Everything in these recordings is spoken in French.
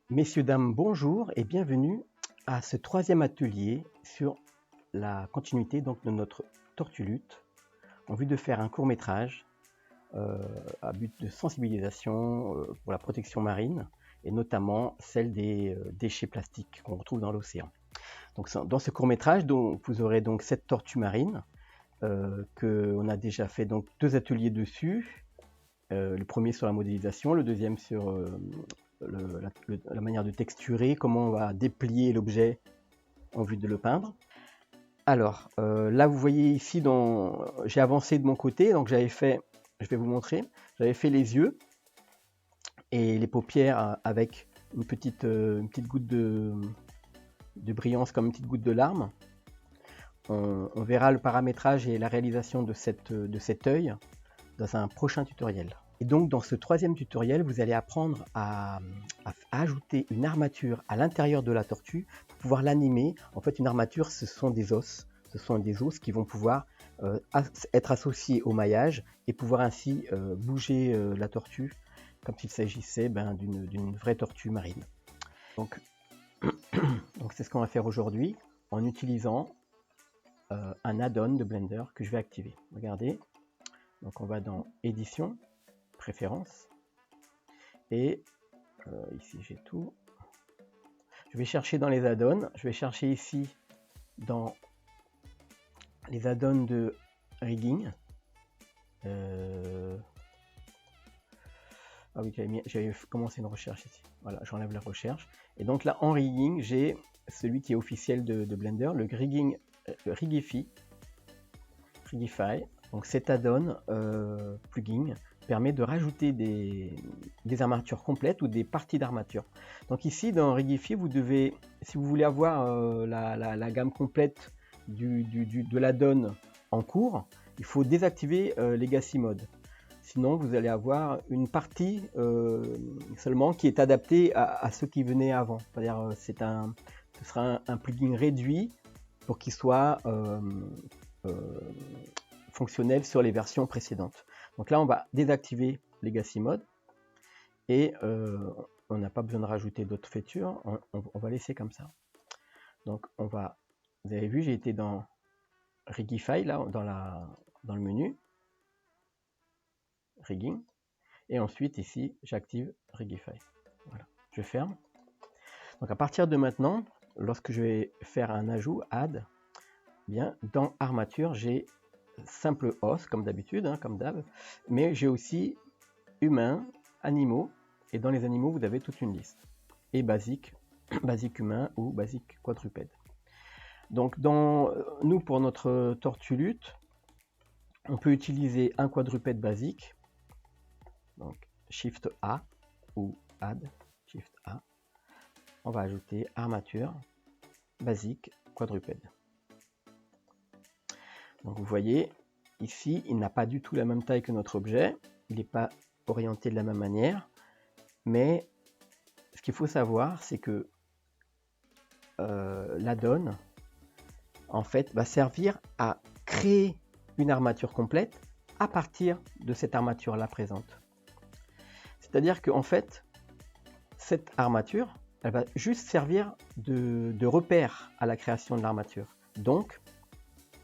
Messieurs, dames, bonjour et bienvenue à ce troisième atelier sur la continuité donc, de notre Tortue-Lutte en vue de faire un court-métrage à but de sensibilisation pour la protection marine et notamment celle des déchets plastiques qu'on retrouve dans l'océan. Donc, dans ce court-métrage, vous aurez donc 7 tortues marines qu'on a déjà fait donc 2 ateliers dessus. Le premier sur la modélisation, le deuxième sur la manière de texturer, comment on va déplier l'objet en vue de le peindre. Alors, là vous voyez ici, j'ai avancé de mon côté, donc j'avais fait, je vais vous montrer, j'avais fait les yeux et les paupières avec une petite goutte de brillance comme une petite goutte de larme. On verra le paramétrage et la réalisation de cet œil dans un prochain tutoriel. Et donc dans ce troisième tutoriel, vous allez apprendre à ajouter une armature à l'intérieur de la tortue pour pouvoir l'animer. En fait, une armature, ce sont des os. Ce sont des os qui vont pouvoir être associés au maillage et pouvoir ainsi bouger la tortue comme s'il s'agissait d'une vraie tortue marine. Donc c'est ce qu'on va faire aujourd'hui en utilisant un add-on de Blender que je vais activer. Regardez, donc on va dans Édition, Préférences, et ici j'ai tout. Je vais chercher dans les add-ons, je vais chercher ici dans les add-ons de rigging. Ah oui, j'avais commencé une recherche ici. Voilà, j'enlève la recherche. Et donc là, en rigging, j'ai celui qui est officiel de Blender, le rigging, Rigify. Donc cet add-on plugin permet de rajouter des armatures complètes ou des parties d'armature. Donc ici dans Rigify, vous devez, si vous voulez avoir la gamme complète de l'add-on en cours, il faut désactiver Legacy Mode. Sinon vous allez avoir une partie seulement qui est adaptée à ce qui venait avant. C'est-à-dire ce sera un plugin réduit pour qu'il soit fonctionnel sur les versions précédentes. Donc là, on va désactiver Legacy Mode et on n'a pas besoin de rajouter d'autres features. On va laisser comme ça. Donc on va, vous avez vu, j'ai été dans Rigify là, dans le menu Rigging, et ensuite ici, j'active Rigify. Voilà, je ferme. Donc à partir de maintenant, lorsque je vais faire un ajout, add, bien dans armature, j'ai simple os comme d'habitude, hein, comme d'hab, mais j'ai aussi humains, animaux, et dans les animaux vous avez toute une liste, et basique, basique humain ou basique quadrupède. Donc nous, pour notre Tortue-Lutte, on peut utiliser un quadrupède basique, donc Shift A ou Add, Shift A. On va ajouter armature basique quadrupède. Donc vous voyez, ici, il n'a pas du tout la même taille que notre objet, il n'est pas orienté de la même manière, mais ce qu'il faut savoir, c'est que l'add-on, en fait, va servir à créer une armature complète à partir de cette armature-là présente. C'est-à-dire qu'en fait, cette armature, elle va juste servir de repère à la création de l'armature. Donc,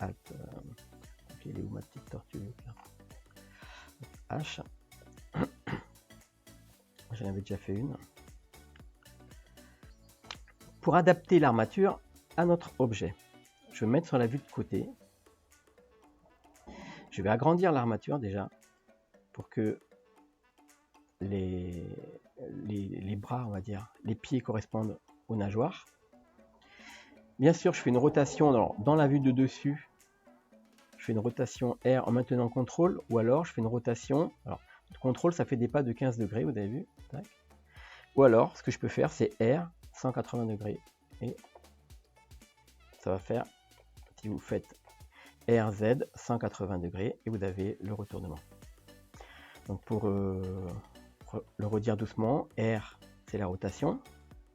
elle est où ma petite tortue là? H. J'en avais déjà fait une. Pour adapter l'armature à notre objet, je vais me mettre sur la vue de côté. Je vais agrandir l'armature déjà pour que les bras, on va dire, les pieds correspondent aux nageoires. Bien sûr, je fais une rotation dans la vue de dessus. Je fais une rotation R en maintenant CTRL, ou alors je fais une rotation. Alors, CTRL, ça fait des pas de 15 degrés, vous avez vu. Tac. Ou alors, ce que je peux faire, c'est R 180 degrés. Et ça va faire, si vous faites RZ 180 degrés, et vous avez le retournement. Donc pour le redire doucement, R c'est la rotation,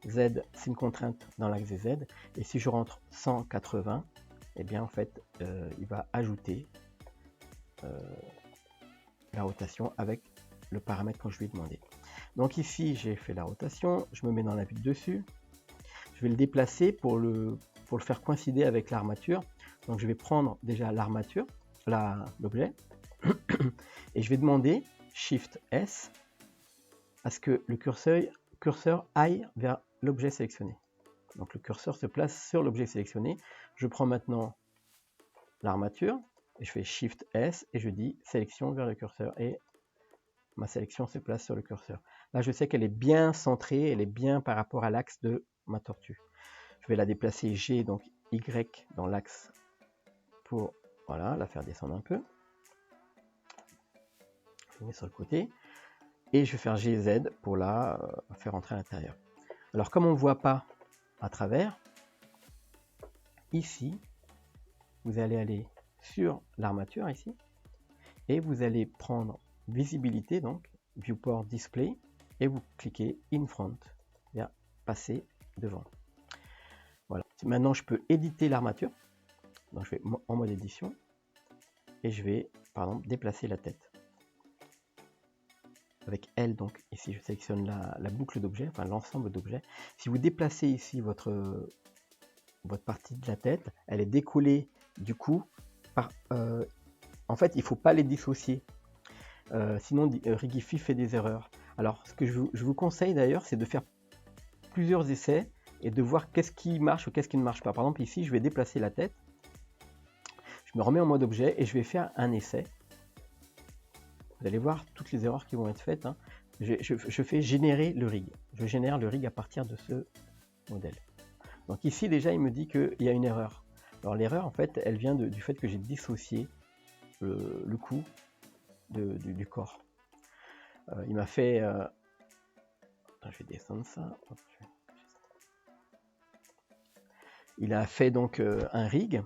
Z c'est une contrainte dans l'axe des Z, et si je rentre 180, et bien en fait il va ajouter la rotation avec le paramètre quand je lui ai demandé. Donc ici, j'ai fait la rotation, je me mets dans la vue de dessus. Je vais le déplacer pour le faire coïncider avec l'armature. Donc je vais prendre déjà l'armature, l'objet, et je vais demander Shift S à ce que le curseur aille vers l'objet sélectionné. Donc le curseur se place sur l'objet sélectionné. Je prends maintenant l'armature, et je fais Shift S, et je dis sélection vers le curseur, et ma sélection se place sur le curseur. Là, je sais qu'elle est bien centrée, elle est bien par rapport à l'axe de ma tortue. Je vais la déplacer G, donc Y dans l'axe pour voilà, la faire descendre un peu. Je mets sur le côté. Et je vais faire GZ pour la faire entrer à l'intérieur. Alors, comme on ne voit pas à travers, ici, vous allez aller sur l'armature ici, et vous allez prendre visibilité, donc viewport display, et vous cliquez in front, c'est-à-dire passer devant. Voilà. Maintenant, je peux éditer l'armature. Donc, je vais en mode édition, et je vais, par exemple, déplacer la tête. Avec L, donc ici, je sélectionne la boucle d'objets, enfin l'ensemble d'objets. Si vous déplacez ici votre partie de la tête, elle est décollée du cou. En fait, il ne faut pas les dissocier. Sinon, Rigify fait des erreurs. Alors, ce que je vous conseille d'ailleurs, c'est de faire plusieurs essais et de voir qu'est-ce qui marche ou qu'est-ce qui ne marche pas. Par exemple, ici, je vais déplacer la tête. Je me remets en mode objet et je vais faire un essai. Vous allez voir toutes les erreurs qui vont être faites. Hein. Je fais générer le rig. Je génère le rig à partir de ce modèle. Donc ici, déjà, il me dit qu'il y a une erreur. Alors l'erreur, en fait, elle vient du fait que j'ai dissocié le cou du corps. Il m'a fait... Attends, je vais descendre ça. Il a fait donc un rig.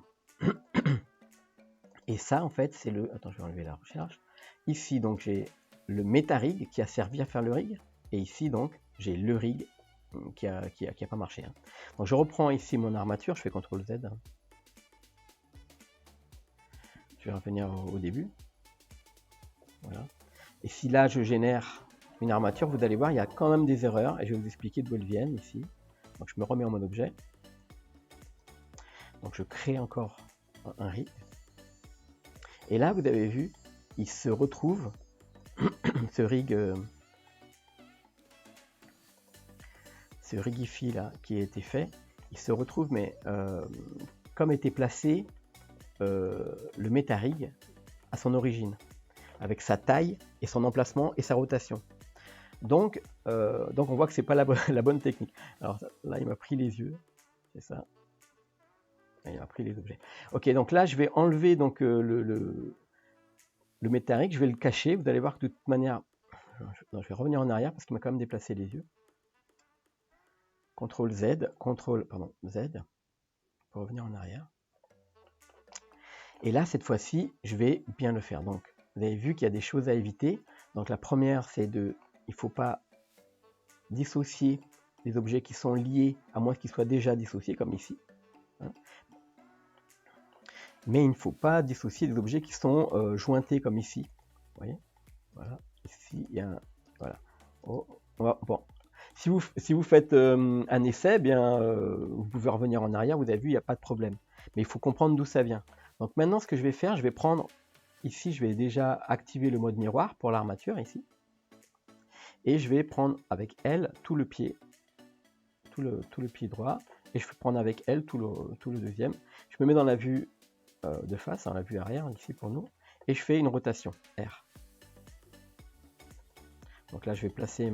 Et ça, en fait, c'est le... Attends, je vais enlever la recherche. Ici, donc, j'ai le méta-rig qui a servi à faire le rig. Et ici, donc, j'ai le rig qui a pas marché. Hein. Donc, je reprends ici mon armature. Je fais CTRL Z. Hein. Je vais revenir au début. Voilà. Et si là, je génère une armature, vous allez voir, il y a quand même des erreurs. Et je vais vous expliquer d'où elles viennent ici. Donc, je me remets en mode objet. Donc, je crée encore un rig. Et là, vous avez vu, il se retrouve, ce rigify là qui a été fait, il se retrouve, mais comme était placé le méta-rig à son origine, avec sa taille et son emplacement et sa rotation. Donc on voit que c'est pas la bonne technique. Alors là, il m'a pris les yeux, c'est ça. Il m'a pris les objets. Ok, donc là, je vais enlever donc le méta-rig, je vais le cacher. Vous allez voir que de toute manière, je vais revenir en arrière parce qu'il m'a quand même déplacé les yeux. CTRL Z, Z, pour revenir en arrière. Et là, cette fois-ci, je vais bien le faire. Donc, vous avez vu qu'il y a des choses à éviter. Donc, la première, c'est il ne faut pas dissocier les objets qui sont liés, à moins qu'ils soient déjà dissociés, comme ici. Hein. Mais il ne faut pas dissocier les objets qui sont jointés, comme ici. Vous voyez, voilà. Ici, il y a un... Voilà. Oh, bon. Si vous faites un essai, vous pouvez revenir en arrière, vous avez vu, il n'y a pas de problème. Mais il faut comprendre d'où ça vient. Donc maintenant, ce que je vais faire, je vais prendre, ici, je vais déjà activer le mode miroir pour l'armature, ici. Et je vais prendre avec L tout le pied, tout le pied droit. Et je vais prendre avec L tout le deuxième. Je me mets dans la vue de face, la vue arrière, ici pour nous. Et je fais une rotation, R. Donc là, je vais placer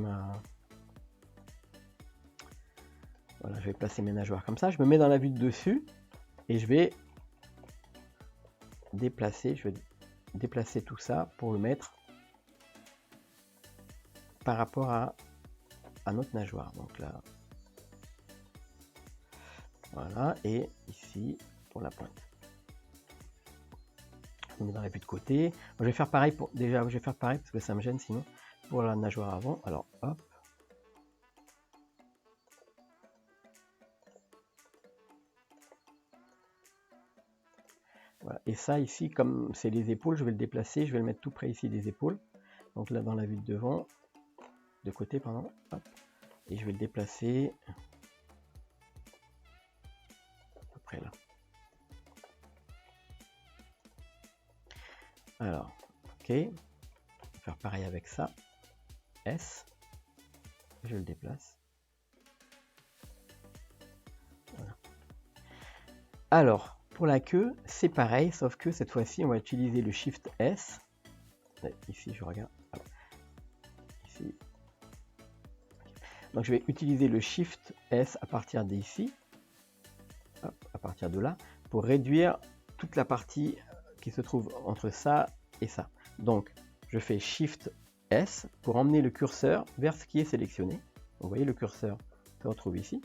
Voilà, je vais placer mes nageoires comme ça. Je me mets dans la vue de dessus et je vais déplacer tout ça pour le mettre par rapport à notre nageoire. Donc là, voilà, et ici pour la pointe. Je me mets dans la vue de côté. Je vais faire pareil déjà, je vais faire pareil parce que ça me gêne sinon pour la nageoire avant. Alors hop. Voilà. Et ça ici, comme c'est les épaules, je vais le déplacer, je vais le mettre tout près ici des épaules. Donc là, dans la vue de devant, de côté, pardon, hop, et je vais le déplacer à peu près là. Alors, ok, on va faire pareil avec ça. S, je le déplace. Voilà. Alors, pour la queue, c'est pareil, sauf que cette fois-ci, on va utiliser le Shift S. Ici, je regarde. Ici. Donc, je vais utiliser le Shift S à partir d'ici, à partir de là, pour réduire toute la partie qui se trouve entre ça et ça. Donc, je fais Shift S pour emmener le curseur vers ce qui est sélectionné. Vous voyez, le curseur se retrouve ici.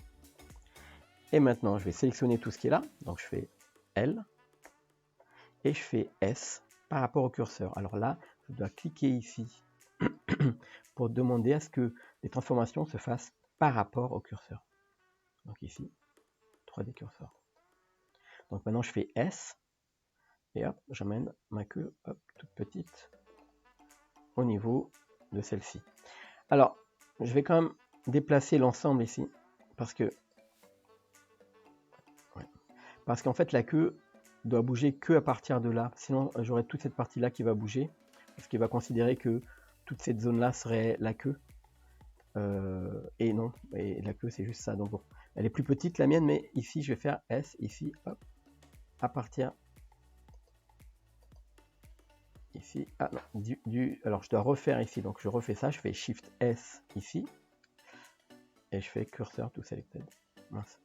Et maintenant, je vais sélectionner tout ce qui est là. Donc, je fais L et je fais S par rapport au curseur. Alors là, je dois cliquer ici pour demander à ce que les transformations se fassent par rapport au curseur. Donc ici, 3D curseur. Donc maintenant, je fais S et hop, j'amène ma queue hop, toute petite au niveau de celle-ci. Alors, je vais quand même déplacer l'ensemble ici parce qu'en fait, la queue doit bouger que à partir de là. Sinon, j'aurai toute cette partie-là qui va bouger parce qu'il va considérer que toute cette zone-là serait la queue. Et non, et la queue, c'est juste ça. Donc bon, elle est plus petite la mienne, mais ici, je vais faire S, ici, hop, à partir ici. Ah non, alors je dois refaire ici, donc je refais ça, je fais Shift S ici, et je fais Cursor to Selected. Mince,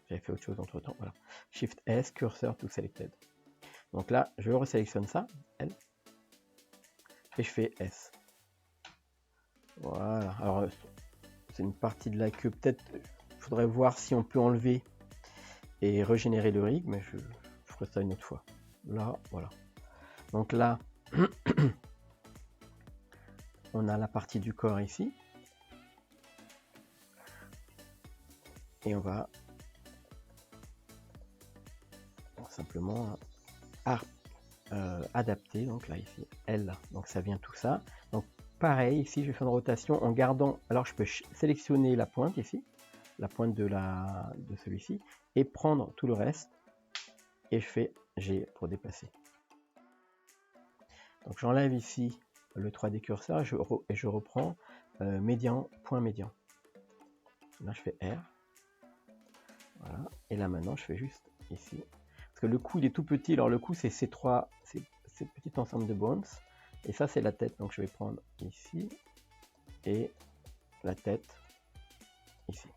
j'avais fait autre chose entre temps, voilà. Shift S, Cursor to Selected. Donc là, je resélectionne ça, L, et je fais S. Voilà, alors c'est une partie de la queue, peut-être, il faudrait voir si on peut enlever et régénérer le rig, mais je ferai ça une autre fois. Là, voilà. Donc là, on a la partie du corps ici. Et on va simplement adapter. Donc là, ici, L. Donc ça vient tout ça. Donc pareil, ici, je vais faire une rotation en gardant... Alors, je peux sélectionner la pointe ici, la pointe de celui-ci, et prendre tout le reste. Et je fais G pour déplacer. Donc j'enlève ici le 3D curseur et je reprends médian, point médian. Là, je fais R. Voilà. Et là, maintenant, je fais juste ici. Parce que le cou, il est tout petit. Alors, le cou, c'est ces petits ensemble de bones. Et ça, c'est la tête. Donc, je vais prendre ici. Et la tête ici.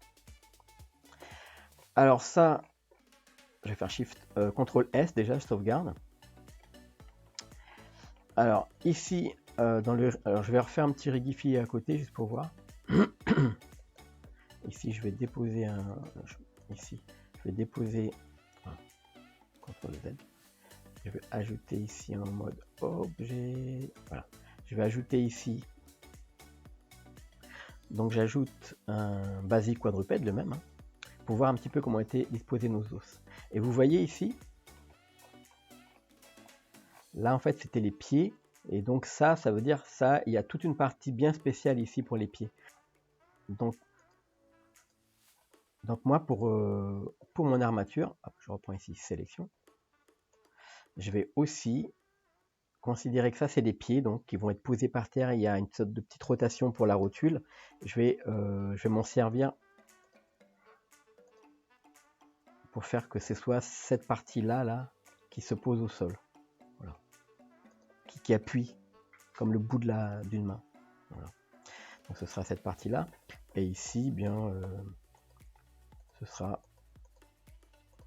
Alors, ça, je vais faire Shift, CTRL S déjà, je sauvegarde. Alors, ici, alors, je vais refaire un petit rigifier à côté, juste pour voir. Ici, je vais déposer ici, je vais déposer CTRL Z. Je vais ajouter ici en mode objet. Voilà. Je vais ajouter ici. Donc j'ajoute un basique quadrupède, le même, hein, pour voir un petit peu comment étaient disposés nos os. Et vous voyez ici, là en fait c'était les pieds. Et donc ça veut dire ça, il y a toute une partie bien spéciale ici pour les pieds. Donc moi pour mon armature, hop, je reprends ici sélection. Je vais aussi considérer que ça c'est des pieds donc qui vont être posés par terre. Il y a une sorte de petite rotation pour la rotule. Je vais m'en servir pour faire que ce soit cette partie là qui se pose au sol, voilà, qui appuie comme le bout d'une main. Voilà. Donc ce sera cette partie là. Et ici bien ce sera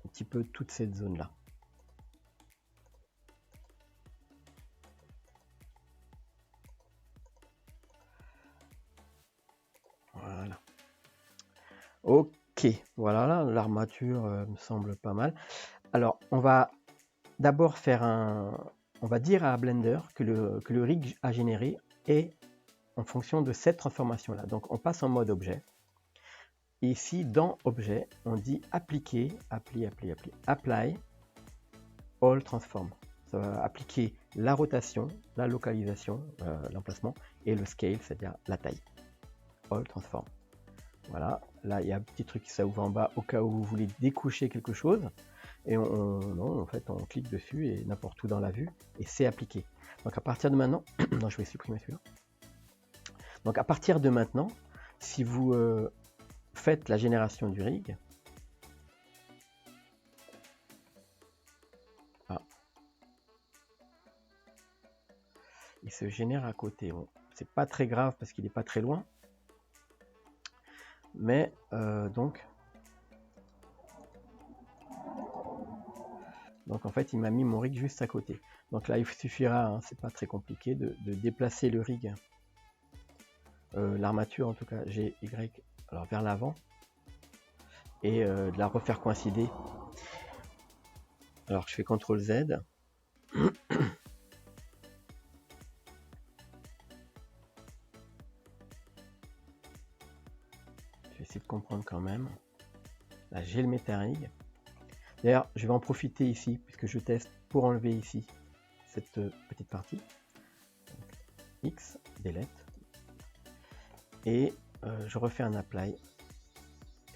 un petit peu toute cette zone là. Voilà. Ok, voilà, l'armature me semble pas mal. Alors, on va d'abord on va dire à Blender que le rig à générer est en fonction de cette transformation-là. Donc, on passe en mode objet. Et ici, dans objet, on dit appliquer, apply, all transform. ça va appliquer la rotation, la localisation, l'emplacement, et le scale, c'est-à-dire la taille. All transform. Voilà, là il y a un petit truc qui s'ouvre en bas au cas où vous voulez découcher quelque chose. Et non, en fait, on clique dessus et n'importe où dans la vue, et c'est appliqué. Donc à partir de maintenant, non, je vais supprimer celui-là. Donc à partir de maintenant, si vous faites la génération du rig, il se génère à côté. Bon, c'est pas très grave parce qu'il n'est pas très loin. Mais donc en fait, il m'a mis mon rig juste à côté. Donc là, il suffira, hein, c'est pas très compliqué, de déplacer le rig, l'armature en tout cas, GY, alors vers l'avant, et de la refaire coïncider. Alors je fais CTRL Z. Je vais essayer de comprendre quand même. Là, j'ai le MetaRig. D'ailleurs, je vais en profiter ici, puisque je teste, pour enlever ici cette petite partie. Donc, X, delete. Et je refais un apply.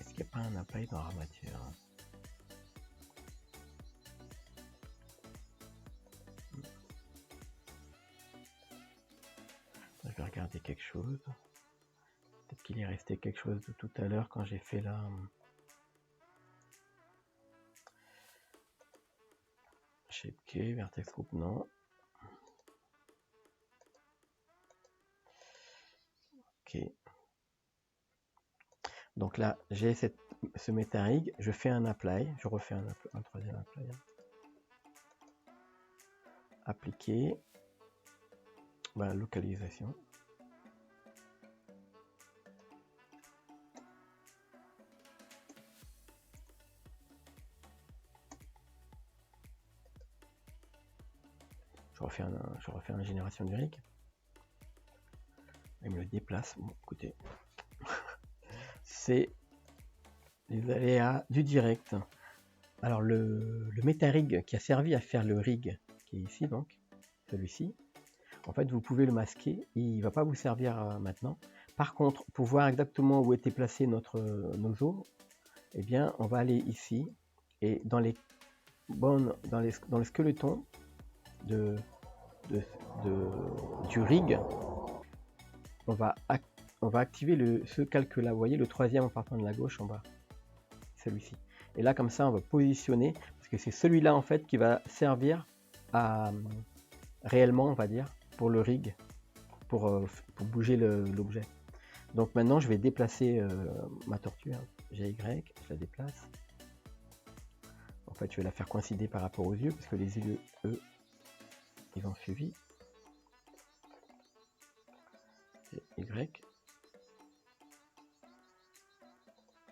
Est-ce qu'il n'y a pas un apply dans l'armature? Je vais regarder quelque chose. Peut-être qu'il est resté quelque chose de tout à l'heure quand j'ai fait la... Shape Key, Vertex Group, non. Ok. Donc là, j'ai ce MetaRig, je fais un apply, je refais un troisième apply. Appliquer. Voilà, localisation. Je refais une génération du rig. Il me le déplace. Bon, écoutez, c'est les aléas du direct. Alors le MetaRig qui a servi à faire le rig, qui est ici donc, celui-ci, en fait vous pouvez le masquer, il ne va pas vous servir maintenant. Par contre, pour voir exactement où était placé nos os, eh bien on va aller ici, et dans le skeleton du rig, on va activer ce calque là, vous voyez le troisième en partant de la gauche en bas, celui-ci. Et là comme ça on va positionner, parce que c'est celui-là en fait qui va servir à réellement, on va dire, pour le rig, pour bouger l'objet. Donc maintenant je vais déplacer ma tortue, hein, GY, je la déplace. En fait je vais la faire coïncider par rapport aux yeux, parce que les yeux, eux, ils ont suivi. Y.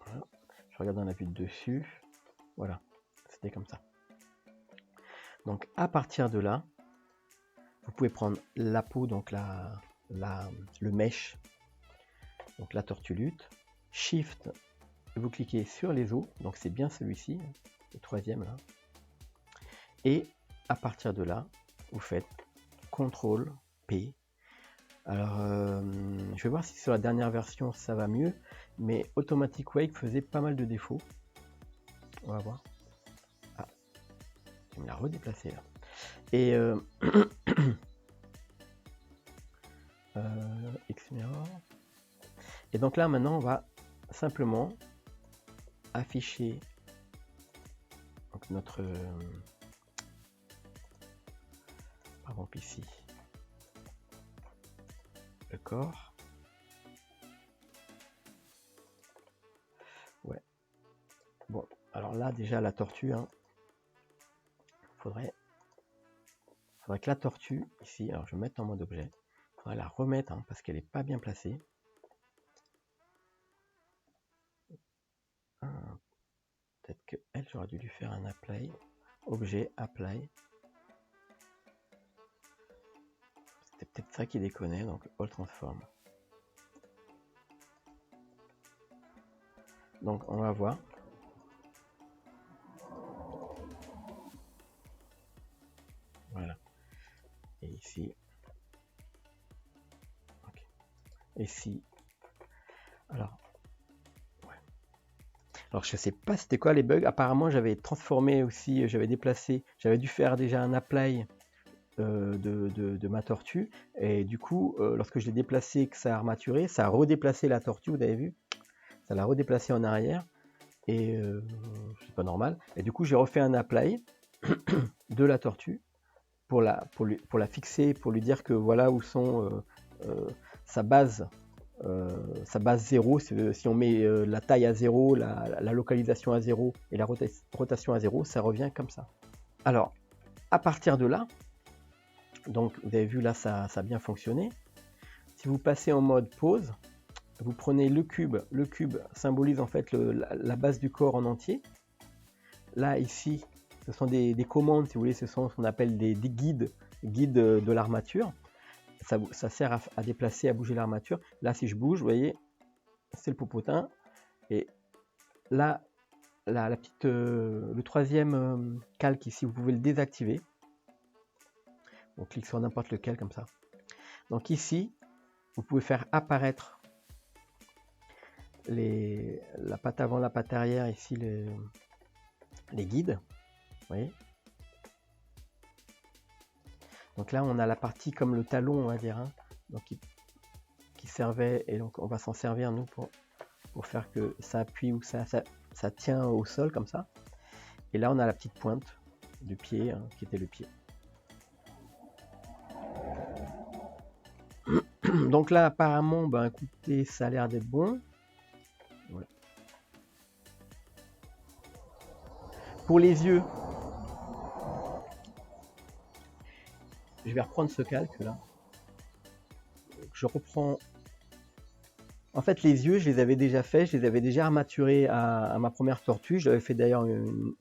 Voilà. Je regarde dans la vue de dessus. Voilà, c'était comme ça. Donc à partir de là, vous pouvez prendre la peau, donc le mesh, donc la tortulute, Shift, vous cliquez sur les os, donc c'est bien celui-ci, le troisième là, et à partir de là, vous faites CTRL P. Alors, je vais voir si sur la dernière version ça va mieux, mais Automatic Wake faisait pas mal de défauts. On va voir. Ah, je me l'ai redéplacé là. Et Xmirror. Et donc là maintenant on va simplement afficher donc notre par exemple ici le corps. Ouais. Bon, alors là déjà la tortue, hein, faudrait que la tortue ici, alors je vais mettre en mode objet, faudrait la remettre, hein, parce qu'elle est pas bien placée. Peut-être que elle, j'aurais dû lui faire un apply, objet, apply. C'était peut-être ça qui déconnait, donc all transform. Donc on va voir. Voilà. ici. Alors, alors je sais pas c'était quoi les bugs. Apparemment j'avais transformé aussi, j'avais déplacé, j'avais dû faire déjà un apply de ma tortue. Et du coup, lorsque je l'ai déplacé, que ça a armaturé, ça a redéplacé la tortue, vous avez vu? Ça l'a redéplacé en arrière. Et c'est pas normal. Et du coup j'ai refait un apply de la tortue pour la fixer, pour lui dire que voilà où sont sa base 0, si on met la taille à 0, la localisation à 0 et la rotation à 0, ça revient comme ça. Alors, à partir de là, donc vous avez vu là, ça a bien fonctionné. Si vous passez en mode pause, vous prenez le cube symbolise en fait la base du corps en entier. Là, ici, ce sont des commandes, si vous voulez, ce sont ce qu'on appelle des guides de l'armature. Ça sert à déplacer, à bouger l'armature. Là, si je bouge, vous voyez, c'est le popotin. Et là, le troisième calque ici, vous pouvez le désactiver. On clique sur n'importe lequel comme ça. Donc ici, vous pouvez faire apparaître la patte avant, la patte arrière, ici les guides. Vous voyez. Donc là, on a la partie comme le talon, on va dire, hein, donc qui servait, et donc on va s'en servir nous pour faire que ça appuie ou ça tient au sol comme ça. Et là, on a la petite pointe du pied, hein, qui était le pied. Donc là, apparemment, ben, écoutez, ça a l'air d'être bon. Voilà. Pour les yeux, je vais reprendre ce calque là. Je reprends. En fait, les yeux, je les avais déjà faits, je les avais déjà armaturés à ma première tortue. J'avais fait d'ailleurs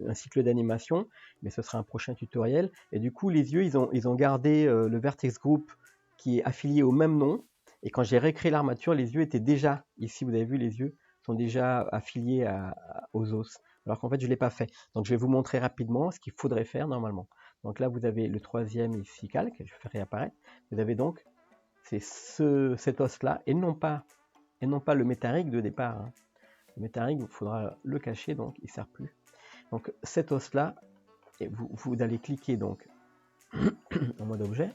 un cycle d'animation, mais ce sera un prochain tutoriel. Et du coup, les yeux, ils ont gardé le Vertex Group qui est affilié au même nom. Et quand j'ai recréé l'armature, les yeux étaient déjà, ici vous avez vu, les yeux sont déjà affiliés aux os. Alors qu'en fait, je ne l'ai pas fait. Donc, je vais vous montrer rapidement ce qu'il faudrait faire normalement. Donc là, vous avez le troisième ici calque, je vais réapparaître. Vous avez donc, c'est cet os-là, et non pas le métarique de départ. Hein. Le métarique, il faudra le cacher, donc il ne sert plus. Donc cet os-là, vous allez cliquer donc en mode objet,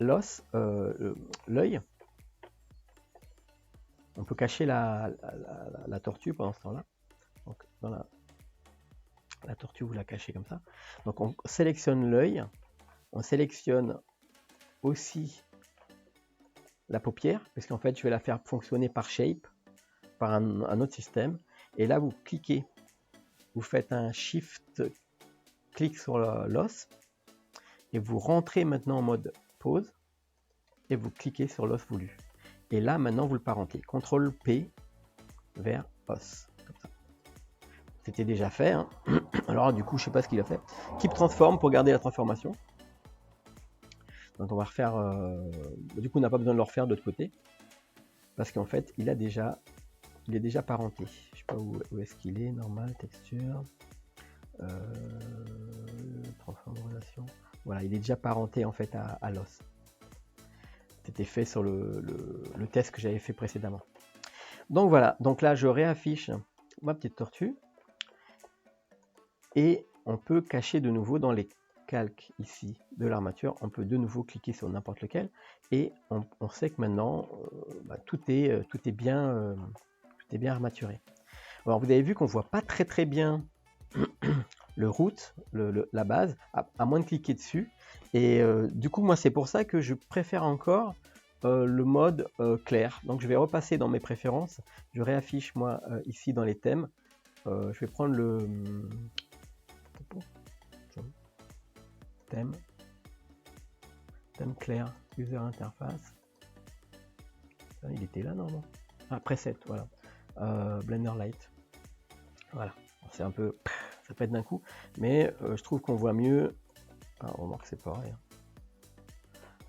l'os, l'œil. On peut cacher la tortue pendant ce temps-là. Donc dans la tortue, vous la cachez comme ça. Donc on sélectionne l'œil, on sélectionne aussi la paupière, parce qu'en fait je vais la faire fonctionner par shape, par un autre système. Et là vous cliquez, vous faites un shift clic sur l'os et vous rentrez maintenant en mode pause et vous cliquez sur l'os voulu. Et là maintenant vous le parentez. CTRL P vers os. C'était déjà fait. Hein. Alors du coup je sais pas ce qu'il a fait. Keep transform pour garder la transformation. Donc on va refaire. Du coup on n'a pas besoin de le refaire de l'autre côté. Parce qu'en fait il est déjà parenté. Je sais pas où est-ce qu'il est. Normal, texture. Transformation. Voilà, il est déjà parenté en fait à l'os. C'était fait sur le test que j'avais fait précédemment. Donc voilà, donc là je réaffiche ma petite tortue. Et on peut cacher de nouveau dans les calques ici de l'armature, on peut de nouveau cliquer sur n'importe lequel. Et on sait que maintenant, tout est bien armaturé. Alors vous avez vu qu'on voit pas très bien le root, la base, à moins de cliquer dessus. Et du coup, moi, c'est pour ça que je préfère encore le mode clair. Donc, je vais repasser dans mes préférences. Je réaffiche, moi, ici dans les thèmes. Je vais prendre le thème clair, user interface. Il était là, non? Ah, preset, voilà. Blender Light. Voilà. C'est un peu... ça pète d'un coup, mais je trouve qu'on voit mieux. Ah, on remarque que c'est pareil.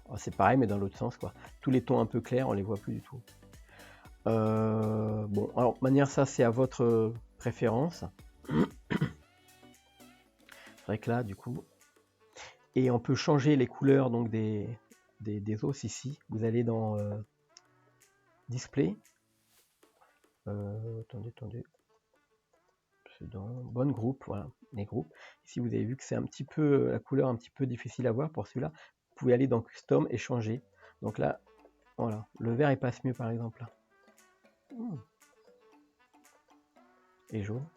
Oh, c'est pareil, mais dans l'autre sens, quoi. Tous les tons un peu clairs, on les voit plus du tout. Bon, alors, de manière, ça, c'est à votre préférence. C'est vrai que là, du coup... Et on peut changer les couleurs donc des os ici. Vous allez dans display. Attendez. C'est dans bonne groupe, voilà, les groupes. Ici, vous avez vu que c'est un petit peu, la couleur un petit peu difficile à voir pour celui-là. Vous pouvez aller dans Custom et changer. Donc là, voilà, le vert il passe mieux par exemple là. Et jaune.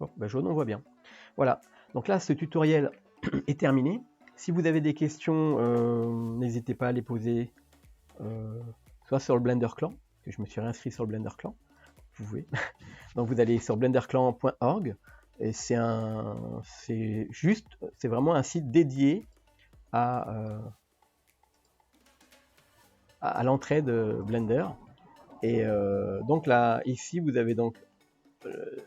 Bon, ben jaune, on voit bien. Voilà, donc là, ce tutoriel est terminé. Si vous avez des questions, n'hésitez pas à les poser, soit sur le Blender Clan, que je me suis réinscrit sur le Blender Clan. Vous pouvez. Donc vous allez sur blenderclan.org et c'est vraiment un site dédié à l'entraide Blender. Et donc là, ici, vous avez donc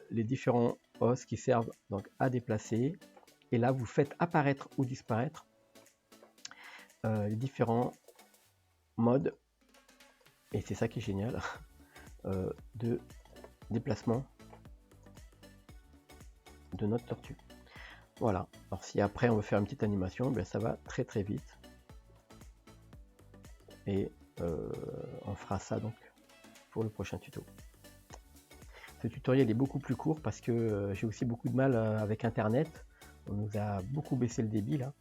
les différents os qui servent donc à déplacer. Et là, vous faites apparaître ou disparaître les différents modes. Et c'est ça qui est génial de déplacement de notre tortue. Voilà. Alors si après on veut faire une petite animation, ben ça va très très vite. Et on fera ça donc pour le prochain tuto. Ce tutoriel est beaucoup plus court parce que j'ai aussi beaucoup de mal avec internet. On nous a beaucoup baissé le débit là.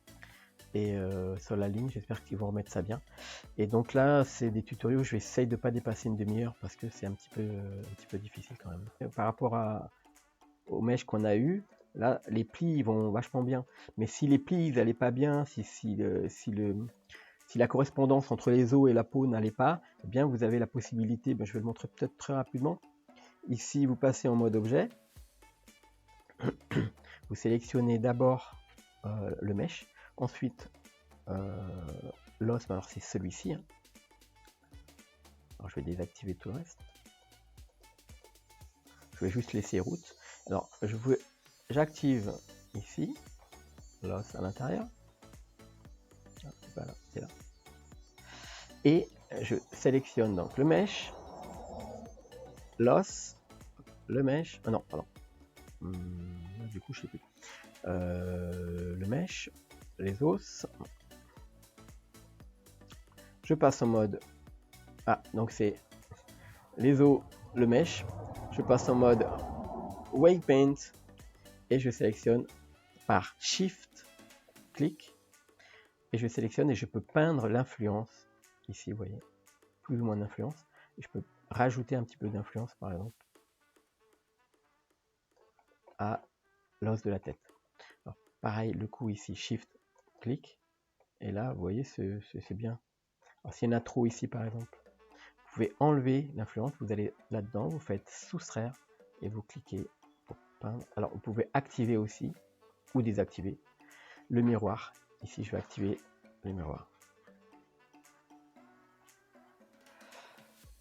Et sur la ligne, j'espère qu'ils vont remettre ça bien. Et donc là, c'est des tutoriels où je vais essayer de ne pas dépasser une demi-heure parce que c'est un petit peu difficile quand même. Et par rapport aux mèches qu'on a eues, là, les plis ils vont vachement bien. Mais si les plis n'allaient pas bien, si la correspondance entre les os et la peau n'allait pas, eh bien vous avez la possibilité, je vais le montrer peut-être très rapidement. Ici, vous passez en mode objet. Vous sélectionnez d'abord le mesh. Ensuite, l'os, alors c'est celui-ci. Hein. Alors je vais désactiver tout le reste. Je vais juste laisser route. Alors j'active ici l'os à l'intérieur. C'est pas là, c'est là. Et je sélectionne donc le mesh, l'os, le mesh. Ah non, pardon. Du coup, je sais plus. Le mesh, les os. Je passe en mode. Ah, donc c'est les os, le mesh. Je passe en mode Wake Paint et je sélectionne par Shift, clic, et je sélectionne et je peux peindre l'influence. Ici, vous voyez, plus ou moins d'influence. Et je peux rajouter un petit peu d'influence, par exemple, à l'os de la tête. Alors, pareil, le coup ici, Shift, clic, et là, vous voyez, c'est bien. Alors, s'il y en a trop ici, par exemple, vous pouvez enlever l'influence, vous allez là-dedans, vous faites soustraire, et vous cliquez pour peindre. Alors, vous pouvez activer aussi, ou désactiver, le miroir. Ici, je vais activer le miroir.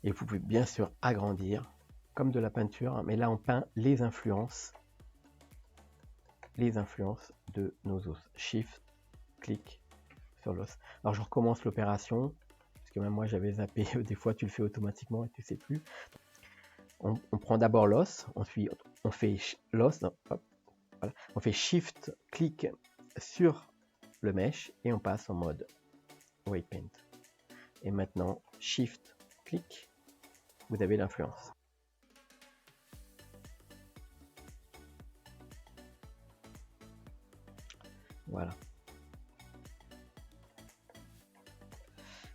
Et vous pouvez bien sûr agrandir, comme de la peinture, mais là, on peint les influences de nos os. Shift, clic sur l'os. Alors je recommence l'opération, parce que même moi j'avais zappé, des fois tu le fais automatiquement et tu sais plus. On prend d'abord l'os, ensuite on fait l'os, voilà. On fait Shift, clic sur le mesh et on passe en mode Wake Paint. Et maintenant Shift, clic, vous avez l'influence. Voilà.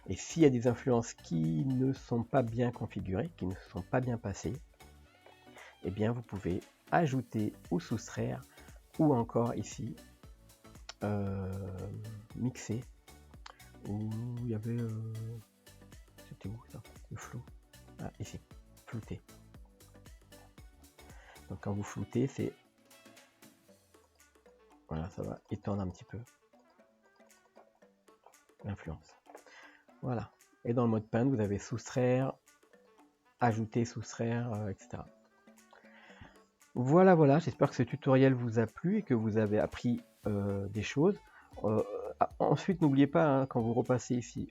Et s'il y a des influences qui ne sont pas bien configurées, qui ne sont pas bien passées, eh bien vous pouvez ajouter ou soustraire, ou encore ici, mixer, où il y avait... C'était où ça? Le flou. Ah, ici, flouter. Donc quand vous floutez, c'est... Voilà, ça va étendre un petit peu l'influence. Voilà. Et dans le mode peindre, vous avez soustraire, ajouter, soustraire, etc. Voilà, voilà, j'espère que ce tutoriel vous a plu et que vous avez appris des choses. Ensuite, n'oubliez pas, hein, quand vous repassez ici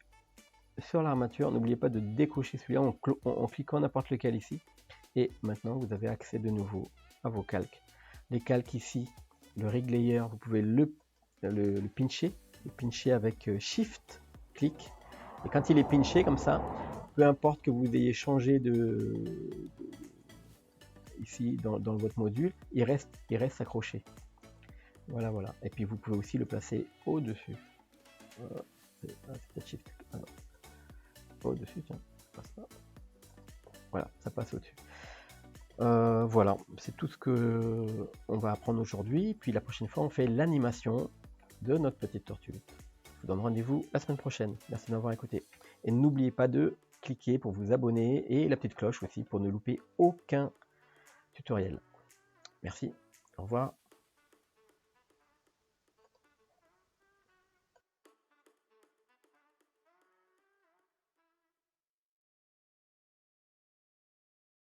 sur l'armature, n'oubliez pas de décocher celui-là en cliquant n'importe lequel ici. Et maintenant, vous avez accès de nouveau à vos calques. Les calques ici, le rig layer, vous pouvez le pincher avec Shift, clic, Et quand il est pinché comme ça, peu importe que vous ayez changé ici dans votre module, il reste accroché. Voilà, voilà. Et puis vous pouvez aussi le placer au-dessus. C'est peut-être shift. Ah non. Au-dessus, tiens. Ça passe pas. Voilà, ça passe au-dessus. Voilà, c'est tout ce que on va apprendre aujourd'hui. Puis la prochaine fois, on fait l'animation de notre petite tortue. Je vous donne rendez-vous la semaine prochaine. Merci de m'avoir écouté. Et n'oubliez pas de cliquer pour vous abonner et la petite cloche aussi pour ne louper aucun tutoriel. Merci, au revoir.